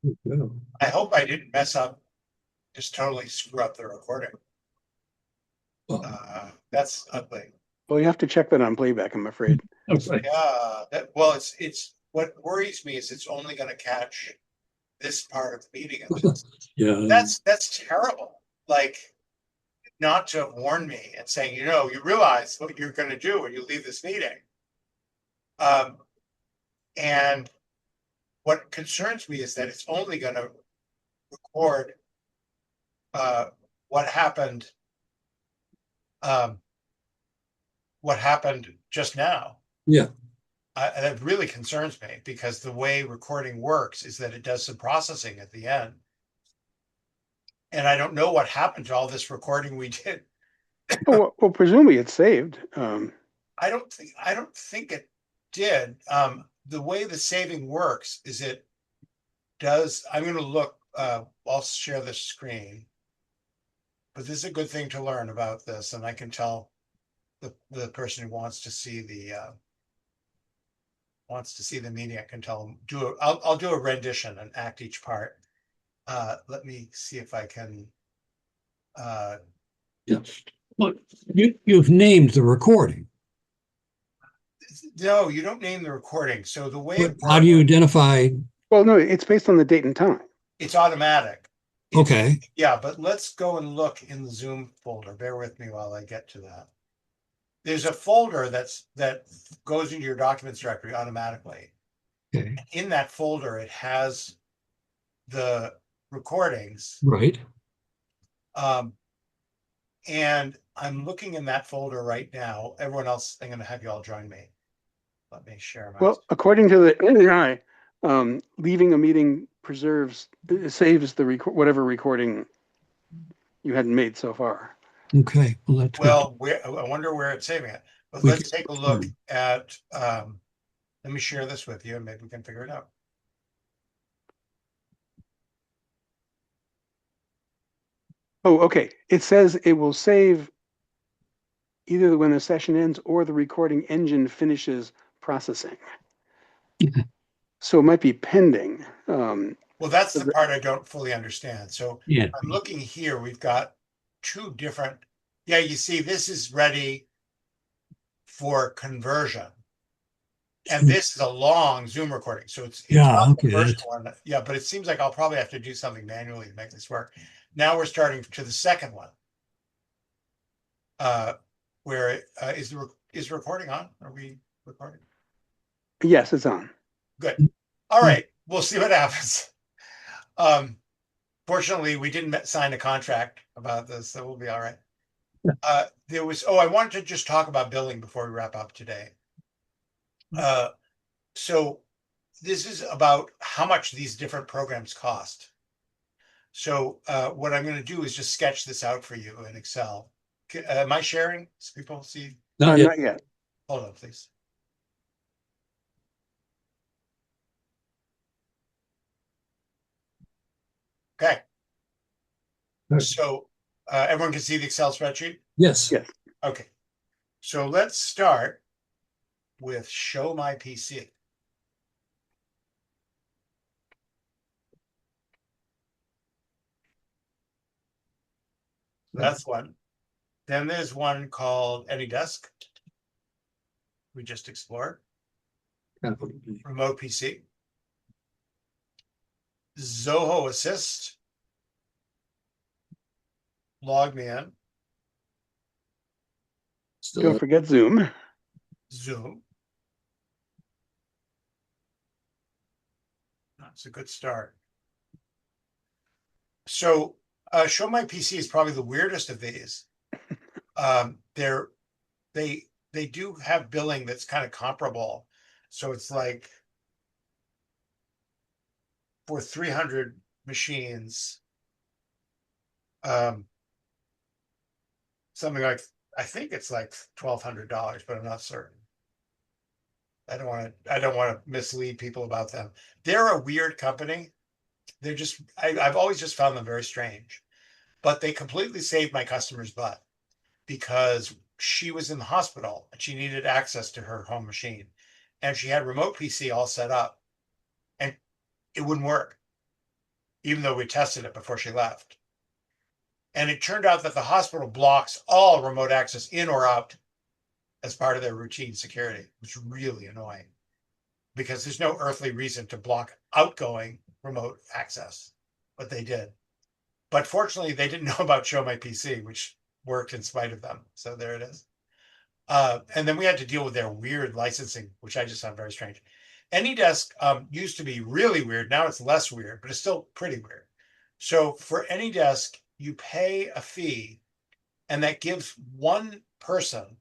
Yeah. I hope I didn't mess up, just totally screw up the recording. Well, That's ugly. Well, you have to check that on playback, I'm afraid. okay. Yeah, well, it's what worries me is it's only going to catch this part of the meeting of this. Yeah. That's terrible. Like not to have warned me and saying, you realize what you're going to do when you leave this meeting. Um, and what concerns me is that it's only going to record uh, what happened. Um, what happened just now. Yeah. That really concerns me because the way recording works is that it does some processing at the end. And I don't know what happened to all this recording we did. Well, presumably it's saved. I don't think it did. The way the saving works is it does. I'm going to look. I'll share the screen, but this is a good thing to learn about this, and I can tell the person who wants to see the meeting. I can tell them I'll do a rendition and act each part. Let me see if I can. Uh, Yeah. Well, you've named the recording. no, you don't name the recording. So the way But it how do works, you identify? Well, no, it's based on the date and time. it's automatic. It's Okay. Yeah, but let's go and look in the Zoom folder. Bear with me while I get to that. There's a folder that goes into your documents directory automatically. Okay. In that folder, it has the recordings. Right. Um, and I'm looking in that folder right now. Everyone else, I'm going to have you all join me. Let me share my. Well, according to the AI, leaving a meeting saves the whatever recording you hadn't made so far. Okay. Well, that's good. Well, I wonder where it's saving it. But We let's can, take a look at. Let me share this with you, and maybe we can figure it out. Oh, okay. It says it will save either when the session ends or the recording engine finishes processing. So it might be pending. Well, that's the part I don't fully understand. So yeah. I'm looking here. We've got two different. Yeah, you see, this is ready for conversion. And this is a long Zoom recording. So it's Yeah. not the Okay. first That's one. Yeah, but it seems like I'll probably have to do something manually to make this work. Now we're starting to the second one. Where is recording on? Are we recording? Yes, it's on. Good. All right. We'll see what happens. Um, Fortunately, we didn't sign a contract about this, so we'll be all right. I wanted to just talk about billing before we wrap up today. Uh, so this is about how much these different programs cost. So what I'm going to do is just sketch this out for you in Excel. Am I sharing? So people see? not yet. Not yet. Hold on, please. Okay. So everyone can see the Excel spreadsheet? Yes. Yes. Okay. So let's start with show my PC. That's one. Then there's one called AnyDesk. We just explored. Remote PC. Zoho Assist. Log me in. Don't forget Zoom. Zoom. That's a good start. So show my PC is probably the weirdest of these. They're they do have billing that's kind of comparable. So it's like for 300 machines, um, something like I think it's like $1,200, but I'm not certain. I don't want to mislead people about them. They're a weird company. I've always just found them very strange, but they completely saved my customer's butt because she was in the hospital and she needed access to her home machine and she had remote PC all set up and it wouldn't work. even though we tested it before she left. And it turned out that the hospital blocks all remote access in or out as part of their routine security, which is really annoying because there's no earthly reason to block outgoing remote access, but they did. But fortunately, they didn't know about Show My PC, which worked in spite of them. So there it is. And then we had to deal with their weird licensing, which I just found very strange. AnyDesk used to be really weird. Now it's less weird, but it's still pretty weird. So for AnyDesk, you pay a fee, and that gives one person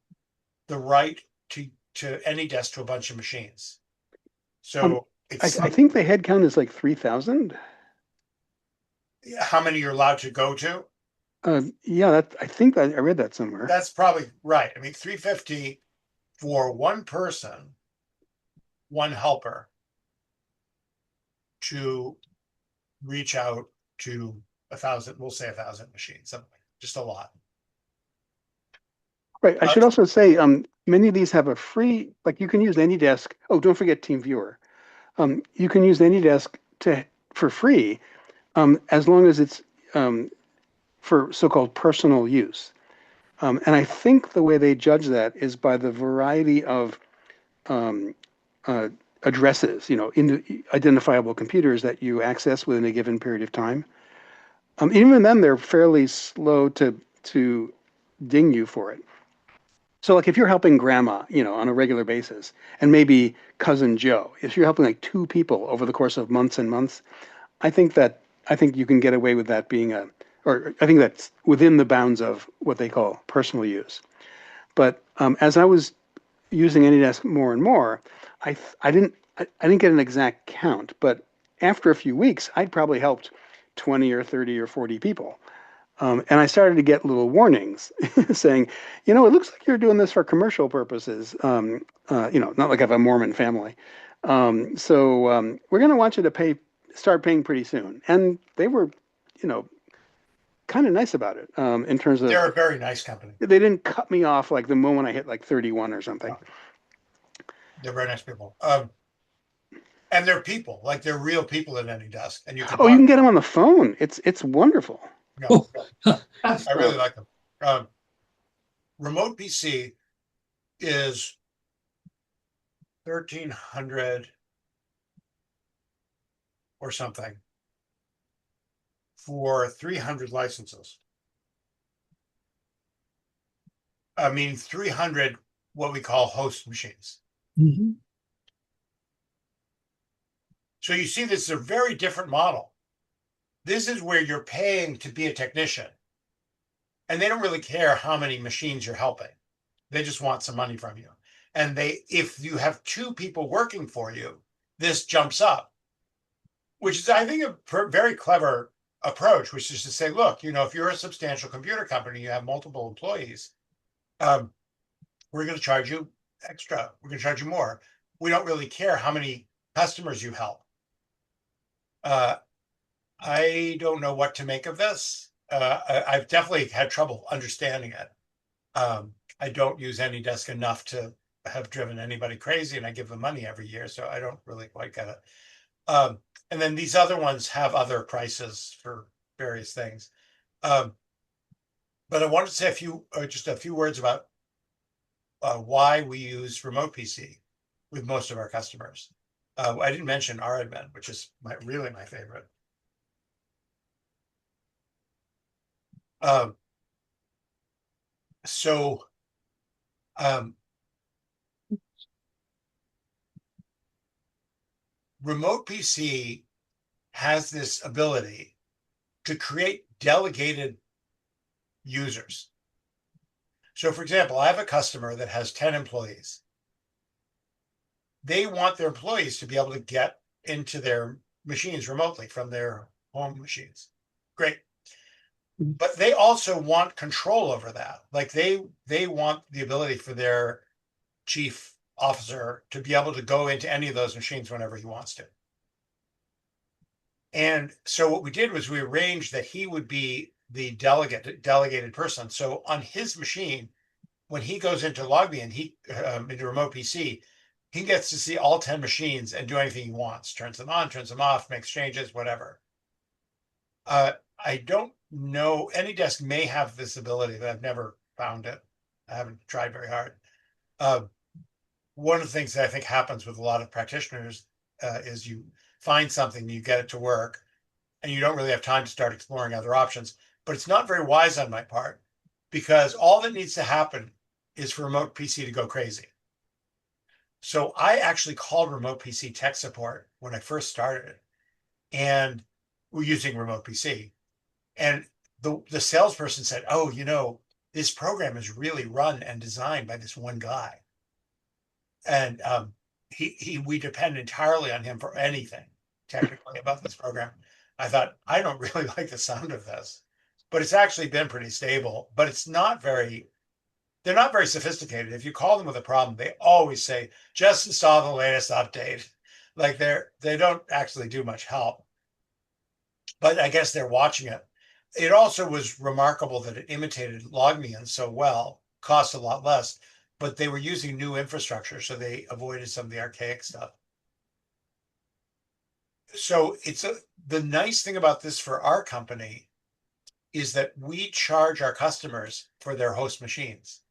the right to AnyDesk to a bunch of machines. So it's I think the head count is like 3,000. how many you're allowed to go to. Yeah, I think I read that somewhere. That's probably right. I mean, 350 for one person, one helper to reach out to 1,000, we'll say 1,000 machines, something, just a lot. Right. I should also say, many of these have a free, like you can use AnyDesk. Oh, don't forget TeamViewer. You can use AnyDesk for free, as long as it's for so-called personal use. And I think the way they judge that is by the variety of addresses, identifiable computers that you access within a given period of time. Even then, they're fairly slow to ding you for it. So, like if you're helping grandma, on a regular basis, and maybe cousin Joe, if you're helping like two people over the course of months and months, I think you can get away with that being or I think that's within the bounds of what they call personal use. But as I was using AnyDesk more and more, I didn't get an exact count, but after a few weeks, I'd probably helped 20 or 30 or 40 people. And I started to get little warnings saying, it looks like you're doing this for commercial purposes. Not like I have a Mormon family. So we're going to want you to start paying pretty soon. And they were, kind of nice about it in terms of. They're a very nice company. They didn't cut me off like the moment I hit like 31 or something. They're very nice people. And they're people, like they're real people at AnyDesk. And you can you can get them on the phone. It's wonderful. No, I really like them. Remote PC is 1,300 or something for 300 licenses. I mean, 300 what we call host machines. Mhm. So you see, this is a very different model. This is where you're paying to be a technician. And they don't really care how many machines you're helping. They just want some money from you. And if you have two people working for you, this jumps up, which is, I think, a very clever approach, which is to say, look, if you're a substantial computer company, you have multiple employees, we're going to charge you extra. We're going to charge you more. We don't really care how many customers you help. I don't know what to make of this. I've definitely had trouble understanding it. I don't use AnyDesk enough to have driven anybody crazy, and I give them money every year, so I don't really quite get it. And then these other ones have other prices for various things. But I wanted to say just a few words about why we use Remote PC with most of our customers. I didn't mention RAdmin, which is really my favorite. Remote PC has this ability to create delegated users. So, for example, I have a customer that has 10 employees. They want their employees to be able to get into their machines remotely from their home machines. Great. But they also want control over that. Like they want the ability for their chief officer to be able to go into any of those machines whenever he wants to. And so what we did was we arranged that he would be the delegated person. So on his machine, when he goes into LogMeIn, into Remote PC, he gets to see all 10 machines and do anything he wants, turns them on, turns them off, makes changes, whatever. I don't know. AnyDesk may have this ability, but I've never found it. I haven't tried very hard. Uh, One of the things that I think happens with a lot of practitioners is you find something, you get it to work, and you don't really have time to start exploring other options. But it's not very wise on my part because all that needs to happen is for remote PC to go crazy. So I actually called remote PC tech support when I first started, and we're using remote PC. And the salesperson said, "Oh, this program is really run and designed by this one guy, and we depend entirely on him for anything technically about this program." I thought, I don't really like the sound of this, but it's actually been pretty stable. But they're not very sophisticated. If you call them with a problem, they always say, "Just install the latest update." Like they don't actually do much help. But I guess they're watching it. It also was remarkable that it imitated LogMeIn so well, cost a lot less, but they were using new infrastructure, so they avoided some of the archaic stuff. So the nice thing about this for our company is that we charge our customers for their host machines.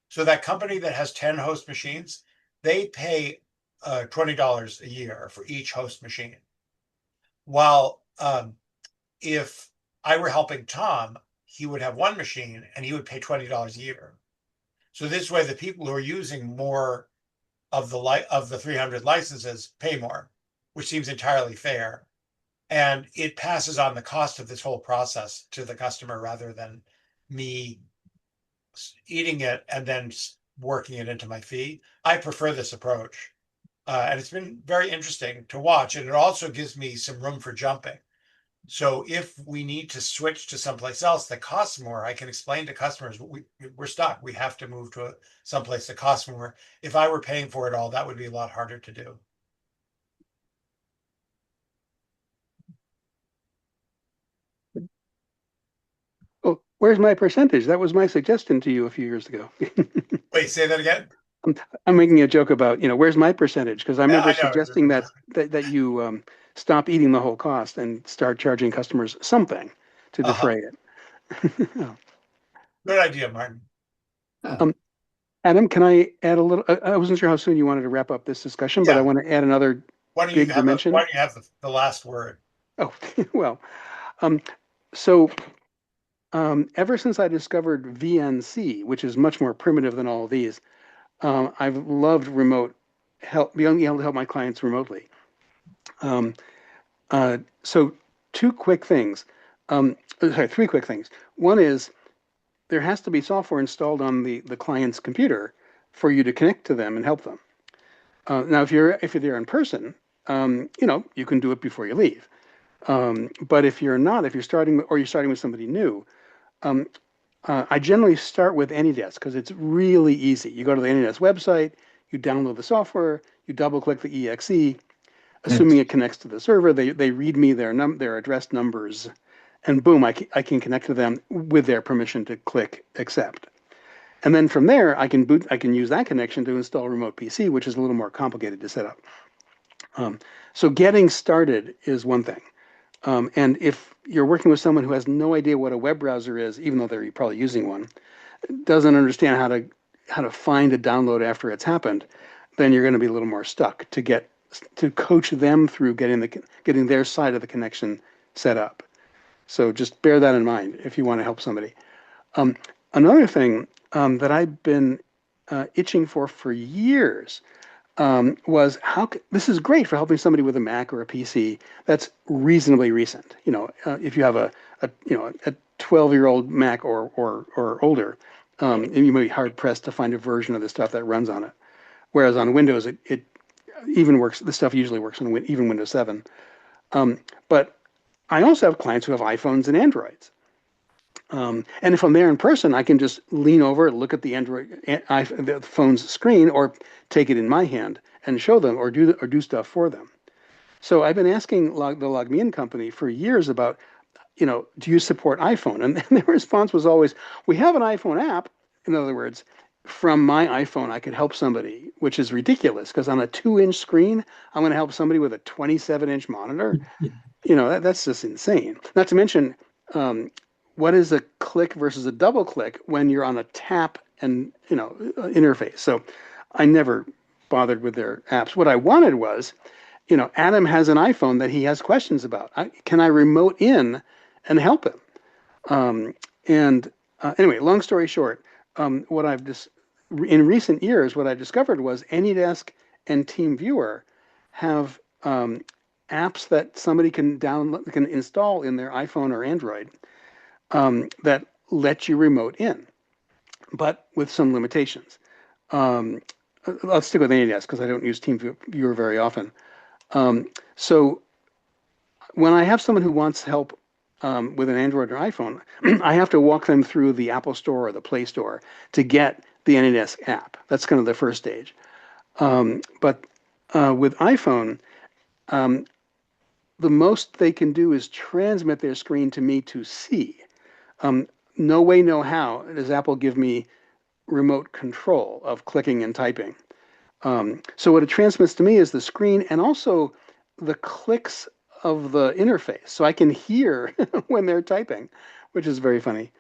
So that company that has 10 host machines, they pay $20 a year for each host machine. While if I were helping Tom, he would have one machine and he would pay $20 a year. So this way, the people who are using more of the 300 licenses pay more, which seems entirely fair. And it passes on the cost of this whole process to the customer rather than me eating it and then working it into my fee. I prefer this approach. And it's been very interesting to watch. And it also gives me some room for jumping. So if we need to switch to someplace else that costs more, I can explain to customers we're stuck. We have to move to someplace that costs more. If I were paying for it all, that would be a lot harder to do. Oh, where's my percentage? That was my suggestion to you a few years ago. Wait, say that again. I'm making a joke about, where's my percentage? Because I remember I know. suggesting that you stop eating the whole cost and start charging customers something to defray it. Good idea, Martin. Um, Adam, can I add a little? I wasn't sure how soon you wanted to wrap up this discussion, but I Yeah. want to add another Why don't you big have dimension. why don't you have the last word? Oh, well, so ever since I discovered VNC, which is much more primitive than all of these, I've loved remote help, being able to help my clients remotely. So two quick things. Sorry, three quick things. One is there has to be software installed on the client's computer for you to connect to them and help them. Now, if you're there in person, you can do it before you leave. But if you're not, if you're starting with somebody new, I generally start with AnyDesk because it's really easy. You go to the AnyDesk website, you download the software, you double click the exe, assuming it connects to the server, they read me their address numbers, and boom, I can connect to them with their permission to click accept. And then from there, I can use that connection to install remote PC, which is a little more complicated to set up. So getting started is one thing. And if you're working with someone who has no idea what a web browser is, even though they're probably using one, doesn't understand how to find a download after it's happened, then you're going to be a little more stuck to coach them through getting their side of the connection set up. So just bear that in mind if you want to help somebody. Another thing that I've been itching for years was this is great for helping somebody with a Mac or a PC that's reasonably recent. If you have a 12-year-old Mac or older, and you may be hard pressed to find a version of the stuff that runs on it. Whereas on Windows, it even works. The stuff usually works on even Windows 7. But I also have clients who have iPhones and Androids. And if I'm there in person, I can just lean over, look at the the phone's screen, or take it in my hand and show them, or do stuff for them. So I've been asking the LogMeIn company for years about, do you support iPhone? And their response was always, we have an iPhone app. In other words, from my iPhone, I could help somebody, which is ridiculous because on a 2-inch screen, I'm going to help somebody with a 27-inch monitor. That's just insane. Not to mention, what is a click versus a double click when you're on a tap and interface. So I never bothered with their apps. What I wanted was, Adam has an iPhone that he has questions about. Can I remote in and help him? And anyway, long story short, what I've just in recent years, what I discovered was AnyDesk and TeamViewer have apps that somebody can download, can install in their iPhone or Android that let you remote in, but with some limitations. Um, I'll stick with AnyDesk because I don't use TeamViewer very often. So when I have someone who wants help with an Android or iPhone, I have to walk them through the Apple Store or the Play Store to get the AnyDesk app. That's kind of the first stage. But with iPhone, um, the most they can do is transmit their screen to me to see. Um, no way, no how does Apple give me remote control of clicking and typing. So what it transmits to me is the screen and also the clicks of the interface. So I can hear when they're typing, which is very funny.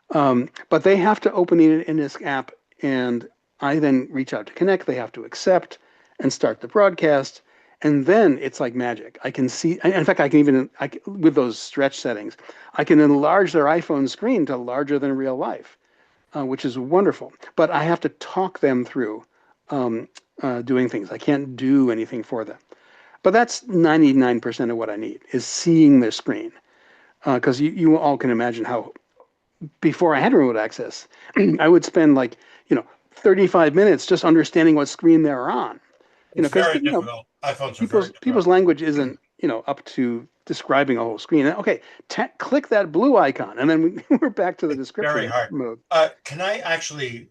But they have to open the AnyDesk app, and I then reach out to connect. They have to accept and start the broadcast. And then it's like magic. I can see, in fact, I can even, with those stretch settings, I can enlarge their iPhone screen to larger than real life, which is wonderful. But I have to talk them through doing things. I can't do anything for them. But that's 99% of what I need is seeing their screen. Because you all can imagine how before I had remote access, I would spend 35 minutes just understanding what screen they're on. It's Because very difficult. iPhones are very people's difficult. language isn't up to describing a whole screen. Okay, click that blue icon, and then we're back to the It's very description hard. mode. Can I actually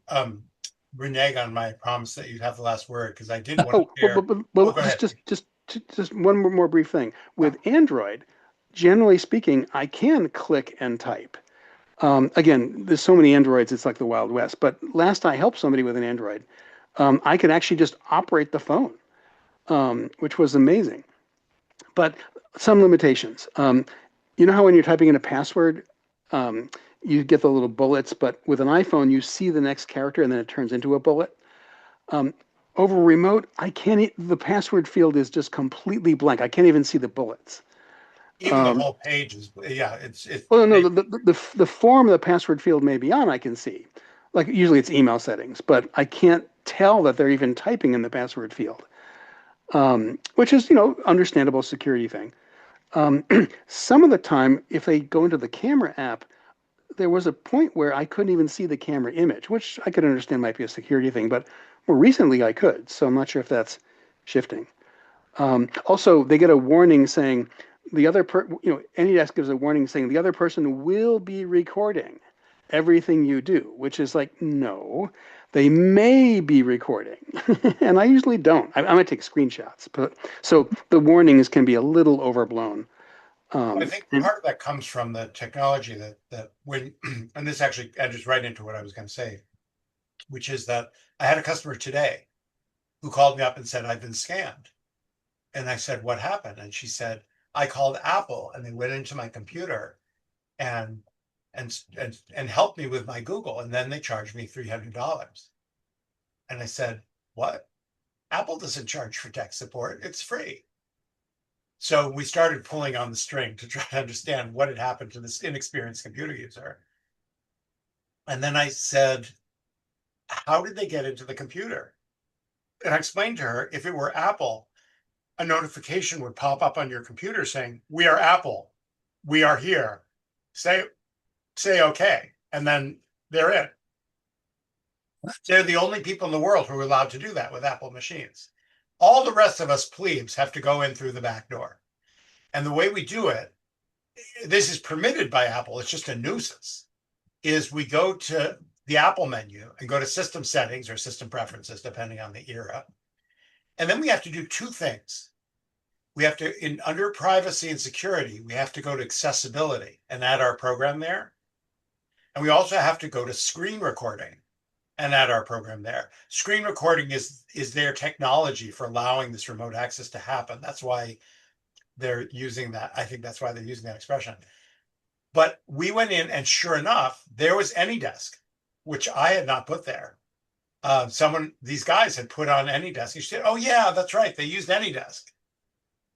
renege on my promise that you'd have the last word? Because I did want Oh, to share. well, Go ahead. just one more brief thing. With Android, generally speaking, I can click and type. Again, there's so many Androids, it's like the Wild West. But last I helped somebody with an Android, I could actually just operate the phone, which was amazing. But some limitations. You know how when you're typing in a password, um, you get the little bullets, but with an iPhone, you see the next character and then it turns into a bullet. Um, Over remote, I can't. The password field is just completely blank. I can't even see the bullets. Even the Um, whole page is, yeah, it's well, no, the form the password field may be on, I can see. Like usually it's email settings, but I can't tell that they're even typing in the password field, which is understandable security thing. Um, some of the time, if they go into the camera app, there was a point where I couldn't even see the camera image, which I could understand might be a security thing, but more recently I could. So I'm not sure if that's shifting. Also, they get a warning saying AnyDesk gives a warning saying the other person will be recording everything you do, which is like, no, they may be recording. And I usually don't. I might take screenshots, but so the warnings can be a little overblown. I think part of that comes from the technology that when, and this actually enters right into what I was going to say, which is that I had a customer today who called me up and said, I've been scammed. And I said, what happened? And she said, I called Apple and they went into my computer and and helped me with my Google. And then they charged me $300. And I said, what? Apple doesn't charge for tech support. It's free. So we started pulling on the string to try to understand what had happened to this inexperienced computer user. And then I said, how did they get into the computer? And I explained to her, if it were Apple, a notification would pop up on your computer saying, we are Apple. We are here. Say okay. And then they're in. They're the only people in the world who are allowed to do that with Apple machines. All the rest of us plebes have to go in through the back door. And the way we do it, this is permitted by Apple, it's just a nuisance, is we go to the Apple menu and go to system settings or system preferences, depending on the era. And then we have to do two things. We have to, under privacy and security, we have to go to accessibility and add our program there. And we also have to go to screen recording and add our program there. Screen recording is their technology for allowing this remote access to happen. That's why they're using that. I think that's why they're using that expression. But we went in, and sure enough, there was AnyDesk, which I had not put there. These guys had put on AnyDesk. You said, "Oh yeah, that's right. They used AnyDesk."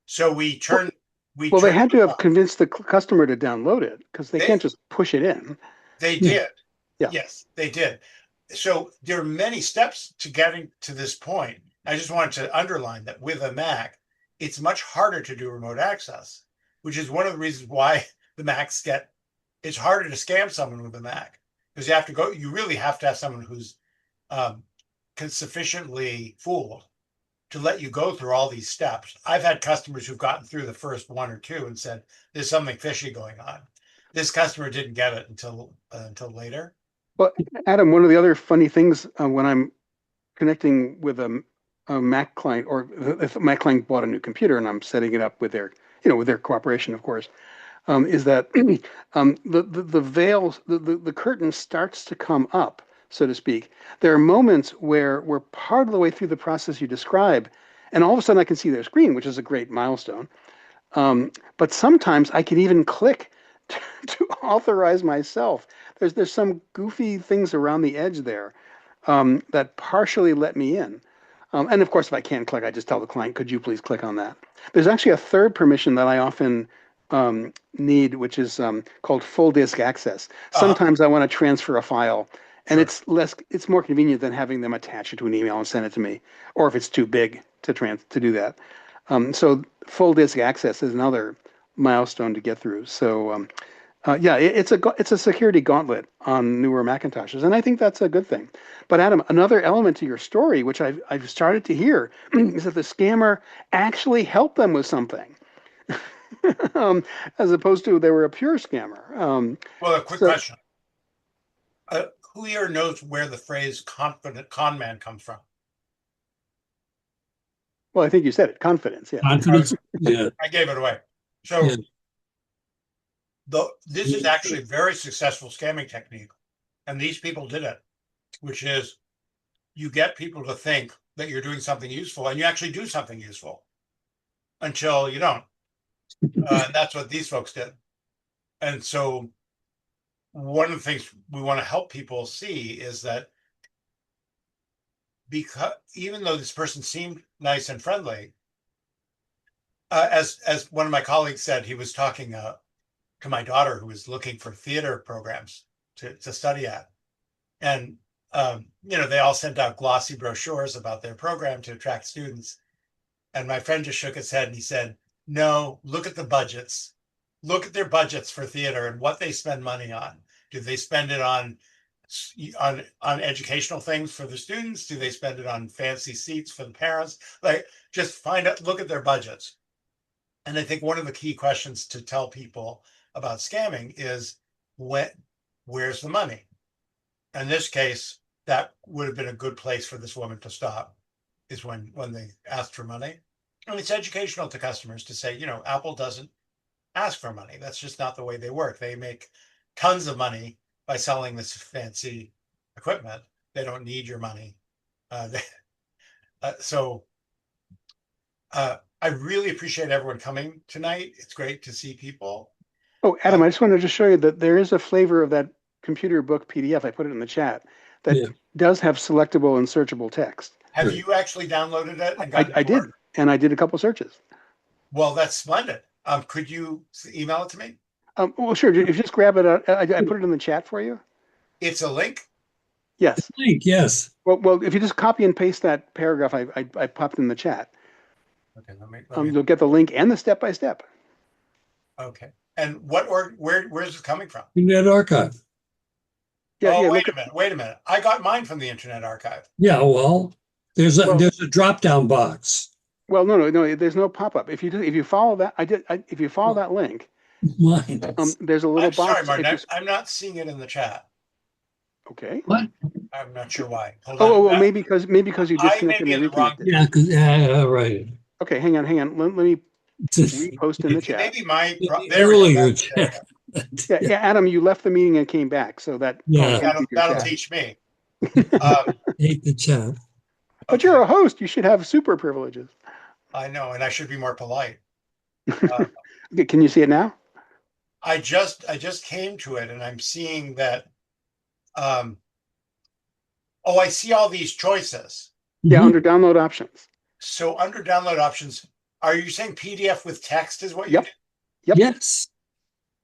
So we turned. Well, they had to have convinced the customer to download it because they can't just push it in. They did. Yeah. Yes, they did. So there are many steps to getting to this point. I just wanted to underline that with a Mac, it's much harder to do remote access, which is one of the reasons why the Macs it's harder to scam someone with a Mac, because you really have to have someone who's sufficiently fooled to let you go through all these steps. I've had customers who've gotten through the first one or two and said, "There's something fishy going on." This customer didn't get it until later. Well, Adam, one of the other funny things when I'm connecting with a Mac client, or if my client bought a new computer and I'm setting it up with their, with their cooperation, of course, is that the veil, the curtain starts to come up, so to speak. There are moments where we're part of the way through the process you describe, and all of a sudden I can see their screen, which is a great milestone. But sometimes I can even click to authorize myself. There's some goofy things around the edge there that partially let me in. And of course, if I can't click, I just tell the client, "Could you please click on that?" There's actually a third permission that I often need, which is called full disk access. Sometimes I want to transfer a file, and it's more convenient than having them attach it to an email and send it to me, or if it's too big to do that. So full disk access is another milestone to get through. So yeah, it's a security gauntlet on newer Macintoshes, and I think that's a good thing. But Adam, another element to your story, which I've started to hear, is that the scammer actually helped them with something, as opposed to they were a pure scammer. Well, a quick question: who here knows where the phrase "confident con man" comes from? Well, I think you said it. Confidence. Yeah. Confidence. Yeah. I gave it away. So. Yeah. This is actually a very successful scamming technique, and these people did it, which is you get people to think that you're doing something useful, and you actually do something useful until you don't. And that's what these folks did. And so one of the things we want to help people see is that because even though this person seemed nice and friendly, as one of my colleagues said, he was talking to my daughter who was looking for theater programs to study at. And, they all sent out glossy brochures about their program to attract students. And my friend just shook his head and he said, "No, look at the budgets. Look at their budgets for theater and what they spend money on. Do they spend it on educational things for the students? Do they spend it on fancy seats for the parents? Like, just look at their budgets." And I think one of the key questions to tell people about scamming is where's the money? In this case, that would have been a good place for this woman to stop, is when they asked for money. And it's educational to customers to say, Apple doesn't ask for money. That's just not the way they work. They make tons of money by selling this fancy equipment. They don't need your money. I really appreciate everyone coming tonight. It's great to see people. Oh, Adam, I just wanted to show you that there is a flavor of that computer book PDF. I put it in the chat that does have selectable and searchable text. Have you actually downloaded it? And I did, and I did a couple searches. Well, that's splendid. Could you email it to me? Well, sure. If you just grab it, I put it in the chat for you. It's a link? Yes. Link, yes. Well, if you just copy and paste that paragraph I popped in the chat. Okay, let me you'll get the link and the step-by-step. Okay. And where is it coming from? Internet Archive. Yeah, wait a minute. I got mine from the Internet Archive. Yeah, well, there's a drop-down box. Well, no. There's no pop-up. If you follow that, if you follow that link, there's a little box. Sorry, Martin. I'm not seeing it in the chat. Okay. What? I'm not sure why. Hold on. Well, maybe because you disconnected and reconnected. Yeah, right. Okay, hang on. Let me repost in the chat. Maybe my earlier chat. Yeah, Adam, you left the meeting and came back, so that'll teach me. Hate the chat. But you're a host. You should have super privileges. I know, and I should be more polite. Okay, can you see it now? I just came to it and I'm seeing that oh, I see all these choices. Yeah, Mhm. under download options. So under download options, are you saying PDF with text is what you Yep. did? Yep. Yes.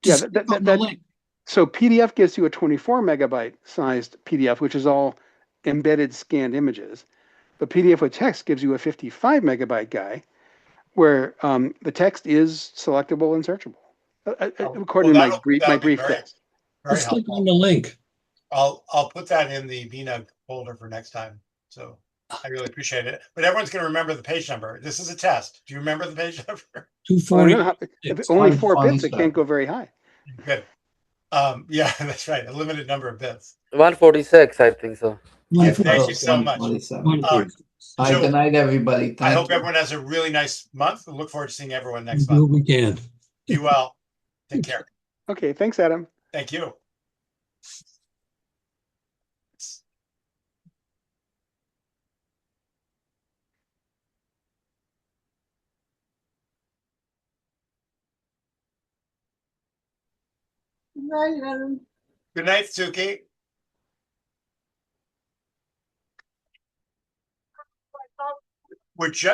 Yeah, Just click on the link. So PDF gives you a 24 megabyte sized PDF, which is all embedded scanned images. But PDF with text gives you a 55 megabyte guy where the text is selectable and searchable, according to my that'll be brief very, test. very Just click on helpful. the link. I'll put that in the bnug folder for next time. So I really appreciate it. But everyone's going to remember the page number. This is a test. Do you remember the page number? Well, 240. if only Fun- 4 fun bits, it stuff. can't go very high. Good. Yeah, that's right. A limited number of bits. 146, I think so. Yeah, thank you so much. 127. 140. All right, So good night, everybody. I Thank hope you. everyone has a really nice month. I look forward to seeing everyone next Do what month. we can. Be well. Take care. Okay, thanks, Adam. Thank you. Good night, Suki.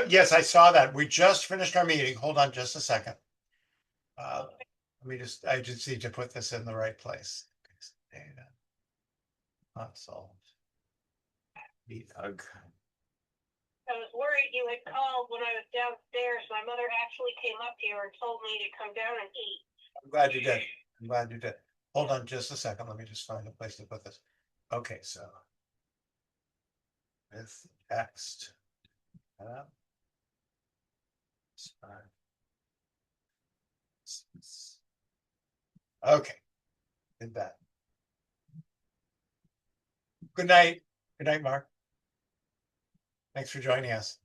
Yes, I saw that. We just finished our meeting. Hold on just a second. I just need to put this in the right place. Data. Unsolved. bnug. I was worried you had called when I was downstairs. My mother actually came up here and told me to come down and eat. I'm glad you did. I'm glad you did. Hold on just a second. Let me just find a place to put this. Okay, so with text. Okay, did that. Good night. Good night, Mark. Thanks for joining us.